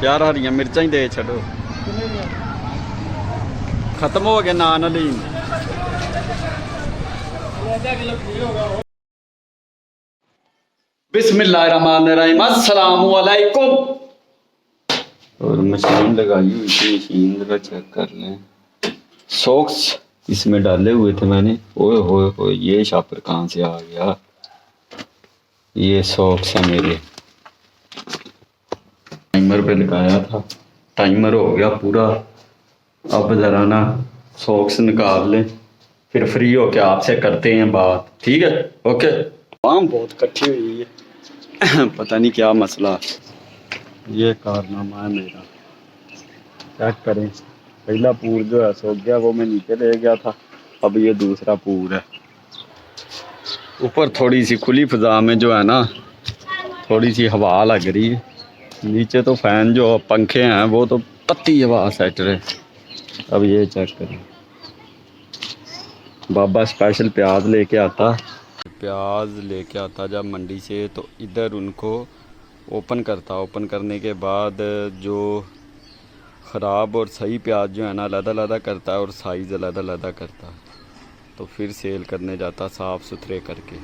यार हरियां मिर्चा ही दे छो। खत्म हो गए नान हलीम। बिस्मिल्लाहिर्रहमानिर्रहीम, अस्सलामु अलैकुम। और मशीन लगाई हुई थी, मशीन जरा चेक कर लें। सॉक्स इसमें डाले हुए थे मैंने। ओए होए होए, ये शापर कहाँ से आ गया। ये सॉक्स है मेरे, टाइमर पे लगाया था, टाइमर हो गया पूरा। अब जरा ना सॉक्स निकाल लें, फिर फ्री होके आपसे करते हैं बात, ठीक है? ओके। आम बहुत इकट्ठी हुई है, पता नहीं क्या मसला। ये कारनामा है मेरा, चेक करें। पहला पूर जो है सूख गया, वो मैं नीचे ले गया था। अब ये दूसरा पूर है। ऊपर थोड़ी सी खुली फिजा में जो है ना, थोड़ी सी हवा लग रही है। नीचे तो फैन जो पंखे हैं वो तो पत्ती हवा सेट रहे। अब ये चेक करें। बाबा स्पेशल प्याज लेके आता जब मंडी से, तो इधर उनको ओपन करता। ओपन करने के बाद जो ख़राब और सही प्याज जो है ना, अलग-अलग करता है और साइज़ अलग-अलग करता है। तो फिर सेल करने जाता साफ़ सुथरे करके।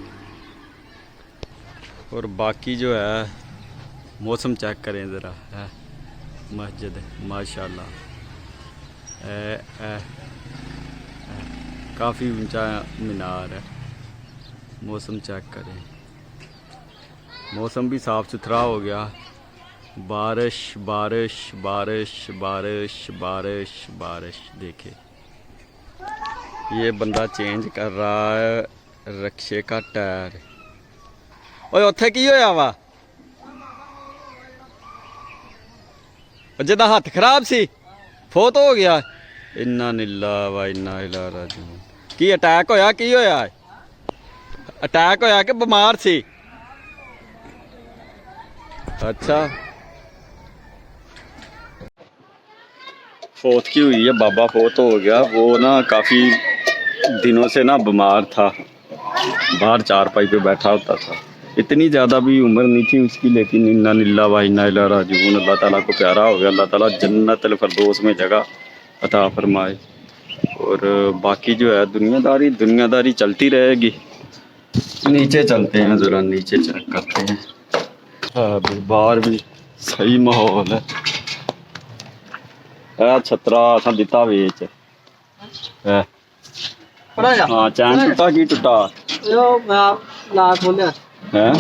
और बाकी जो है मौसम चेक करें ज़रा, है मस्जिद माशाल्लाह, काफ़ी ऊंचा मीनार है। मौसम चेक करें, मौसम भी साफ़ सुथरा हो गया। बारिश बारिश बारिश बारिश बारिश बारिश। देखे ये बंदा चेंज कर रहा है रक्शे का टायर। ओए उत्थे की होया वा? जिदा हथ खराब सी, फोत हो गया। इन्ना लिल्लाह व इन्ना इलैहि राजिऊन। की अटैक होया? की होया? अटैक होया कि बीमार सी? अच्छा, फोत की हुई है, बाबा फोत हो गया। वो ना काफ़ी दिनों से ना बीमार था, बाहर चारपाई पे बैठा होता था। इतनी ज़्यादा भी उम्र नहीं थी उसकी, लेकिन इन्ना लिल्लाह व इन्ना इलैहि राजिऊन। अल्लाह ताला को प्यारा हो गया। अल्लाह ताला जन्नतुल फिरदौस में जगह अता फरमाए। और बाकी जो है दुनियादारी चलती रहेगी। नीचे चलते हैं, ज़रा नीचे चेक करते हैं। बाहर भी सही माहौल है। छतरा असा दिता वेच है। हाँ, चैन टुटा की टुटा है।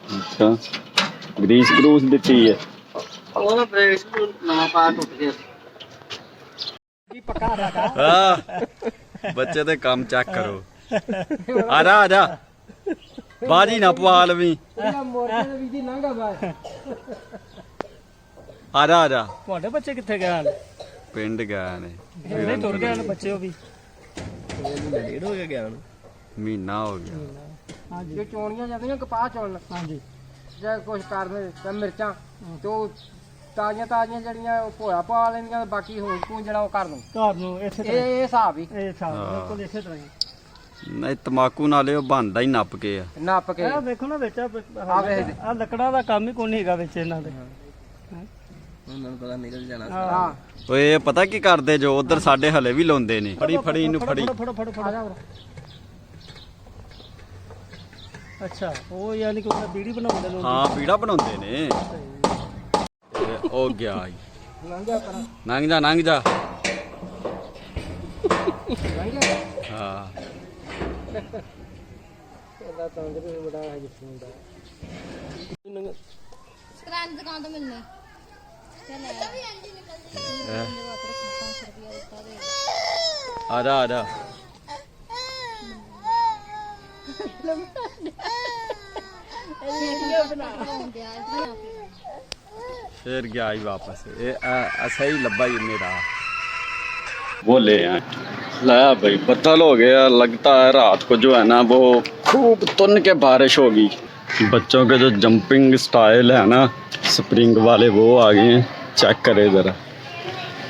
अच्छा, ग्रीस ग्रूस दी है। बच्चे ते काम चेक करो। आजा आजा, बाजी ना पवा लवी। आजा आजा। ਤੁਹਾਡੇ ਬੱਚੇ ਕਿੱਥੇ ਗਏ ਹਨ? पिंड गए ने। ਨਹੀਂ ਤੁਰ ਗਏ ਹਨ ਬੱਚੇ ਉਹ ਵੀ। ਡੇਢ ਹੋ ਗਿਆ ਹਨ। महीना हो गया। ਹਾਂਜੀ जो चोणियां जांदियां कपाह चोण ਹਾਂਜੀ ਜਾਂ ਕੁਝ ਕਰਦੇ ਤੇ ਮਿਰਚਾਂ ਤੇ ਉਹ ਤਾਜ਼ੀਆਂ ਜਿਹੜੀਆਂ ਭੋਇਆ ਪਾ ਲੈਂਦੀਆਂ, ਬਾਕੀ ਹੋਰ ਕੋ ਜਿਹੜਾ ਉਹ ਕਰ ਨੂੰ ਘਰ ਨੂੰ ਇਸੇ ਤਰ੍ਹਾਂ ਇਹ ਹਿਸਾਬ ਹੀ ਇਹ ਸਾਹ ਬਿਲਕੁਲ ਇਸੇ ਤਰ੍ਹਾਂ ਹੀ। नहीं तमाकू नाले बनता ही नप के है। ਨੱਪ ਕੇ ਆਹ ਵੇਖੋ ਨਾ ਵਿੱਚ ਵੇਖ। ਆ ਲੱਕੜਾਂ ਦਾ ਕੰਮ ਹੀ ਕੋਈ ਨਹੀਂ ਹੈਗਾ ਵਿੱਚ ਇਹਨਾਂ ਦੇ। ਉਹਨਾਂ ਨੂੰ ਪਤਾ ਨਿਕਲ ਜਾਣਾ। ਹਾਂ ਹਾਂ तो ये पता की करते जो उधर साडे हले भी लाउंदे ने। फड़ी फड़ी इनू फड़ी। ਫੜੋ ਫੜੋ ਆ ਜਾ ਉਰੇ। ਅੱਛਾ, ਉਹ ਯਾਨੀ ਕਿ ਉਹਨਾਂ ਬੀੜੀ ਬਣਾਉਂਦੇ ਲੋਕ। हाँ बीड़ा बनाउंदे ने। ओ गया जी। ਲੰਘ ਜਾ ਪਰਾਂ, नंग जा नंग जा। ਲੰਘ ਜਾ। हाँ ਇਹਦਾ ਤੰਗ ਤੇ ਬੜਾ ਹੈ ਜਿੱਥੇ ਹੁੰਦਾ। किराने की दुकान तो मिलनी चल आजा आजा। फिर गया ही वापस। ऐसा ही लब्बा ही मेरा। वो ले आए। लाया भाई, बदल हो गया। लगता है रात को जो है ना वो खूब तुन के बारिश होगी। बच्चों के जो जंपिंग स्टाइल है ना स्प्रिंग वाले, वो आ गए हैं। चेक करें ज़रा।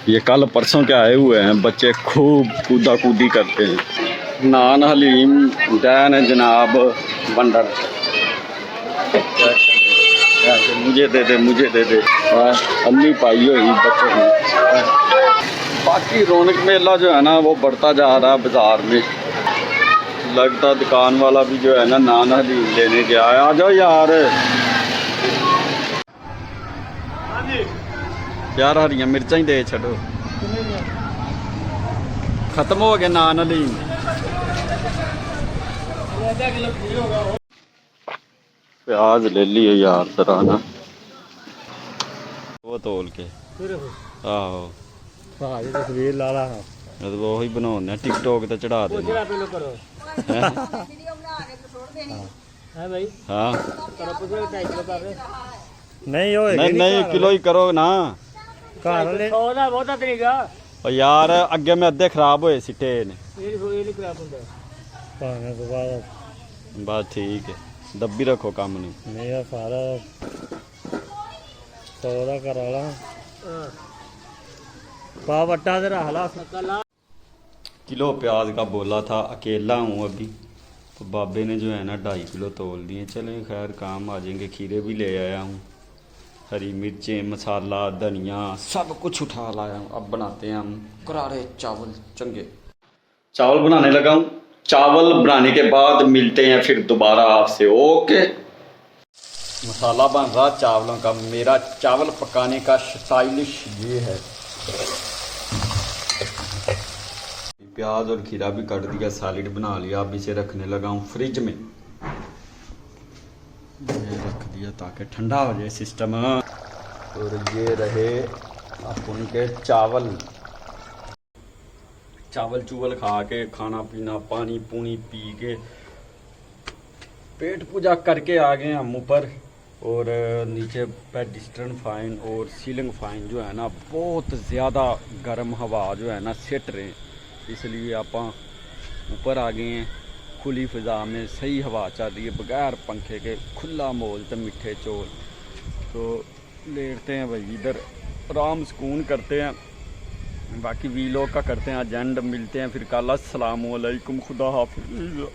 ये कल परसों के आए हुए हैं बच्चे, खूब कूदा कूदी करते हैं। नान हलीम दैन जनाब बंडर। मुझे दे दे मुझे दे दे। अम्मी पाई हुई बच्चों की। बाकी रौनक मेला जो है ना वो बढ़ता जा रहा है बाजार में। लगता दुकान वाला भी जो है ना नान हलीम लेने गया है। आ जाओ यार यार हरियां मिर्चा ही दे छो। खत्म हो गया नान हलीम। प्याज ले लियो यार जरा ना वो तोल के। आहो भाजी तस्वीर ला ला तो वही बनाने टिकटॉक ते चढ़ा देना। पहले करो हैं? है भाई हाँ करो पुजो 2.5 किलो कर नहीं होए नहीं नहीं किलो ही करो ना। घर ले 100 ਦਾ ਬਹੁਤਾ ਤਰੀਕਾ और यार अगे में अद्धे खराब होए सिट्टे ने। ਇਹ ਨਹੀਂ ਖਰਾਬ ਹੁੰਦਾ ਭਾਵੇਂ ਤੋਂ ਬਾਅਦ बस ठीक है दब्बी रखो काम नहीं। ਮੇਰਾ ਸਾਰਾ 100 ਦਾ ਕਰਾ ਲਾ ਪਾ ਵੱਟਾ ਤੇ ਰੱਖ ਲਾ किलो प्याज का बोला था अकेला हूँ अभी तो बाबे ने जो है ना 2.5 किलो तोल दिए। चलें खैर काम आ जाएंगे। खीरे भी ले आया हूँ हरी मिर्चें मसाला धनिया सब कुछ उठा लाया हूँ। अब बनाते हैं हम करारे चावल चंगे। चावल बनाने लगा हूँ। चावल बनाने के बाद मिलते हैं फिर दोबारा आपसे। ओके मसाला बन रहा चावलों का। मेरा चावल पकाने का स्टाइलिश ये है। प्याज और खीरा भी काट दिया सैलेड बना लिया। अब इसे रखने लगा हूँ फ्रिज में। ये रख दिया ताकि ठंडा हो जाए सिस्टम। और ये रहे अपन के चावल चावल चूवल खा के खाना पीना पानी पूनी पी के पेट पूजा करके आ गए हम ऊपर। और नीचे पेडिस्ट्रन फाइन और सीलिंग फाइन जो है ना बहुत ज़्यादा गर्म हवा जो है ना सिट रहे हैं। इसलिए आप ऊपर आ गए हैं खुली फिजा में। सही हवा चल रही है बगैर पंखे के। खुला मोल तो मीठे चोल तो लेटते हैं भाई इधर आराम सुकून करते हैं। बाकी वीलॉग का करते हैं एजेंड। मिलते हैं फिर कल। अस्सलाम वालेकुम खुदा हाफिज़।